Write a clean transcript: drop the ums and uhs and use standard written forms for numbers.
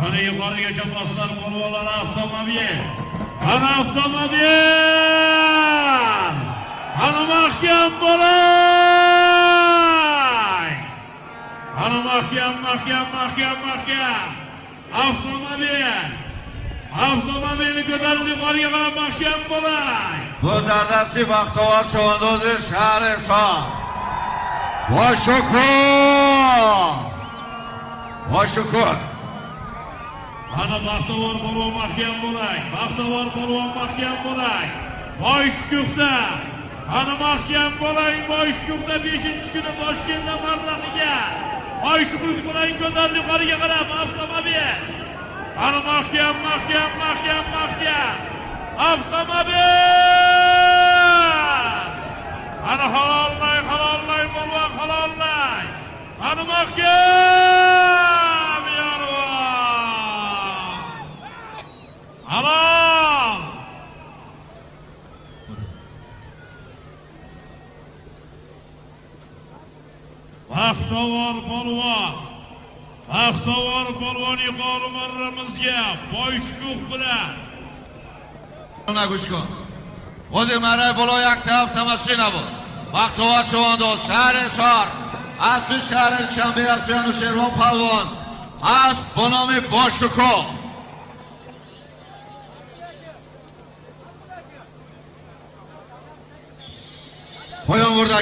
Ana yuqorigacha boslar polvonlar avtomobil. Ana avtomobil. Ana mahkam bo'lay. Ana mahkam. Avtomobili ko'tarilib yuqoriga qarab mahkam bo'lay. Bu dardasi Baxtovar Chavandozi shahri son. Boshukor. Ana Baxtovar polvon mahkam bo'lay. Boyshukda. Ana mahkam bo'lay. Boyshukda 5-kuni Toshkentda marraqiga. Boyshuk bilan ko'tarilib yuqoriga qarab avtomobil. Ana mahkam. Avtomobil. Ana halollay polvon halollay. Ana mahkam yarvoq. Halol. Baxtovar polvon yuqori marramizga Boyshuk bilan. Nagushkon. O'zi mana viloyatda avtomashina bu. Baxtovar Chavandoz shahri son. Asli shahri Chambiyas Pianushervon polvon. Az bonomi Boshukor. Poyon burada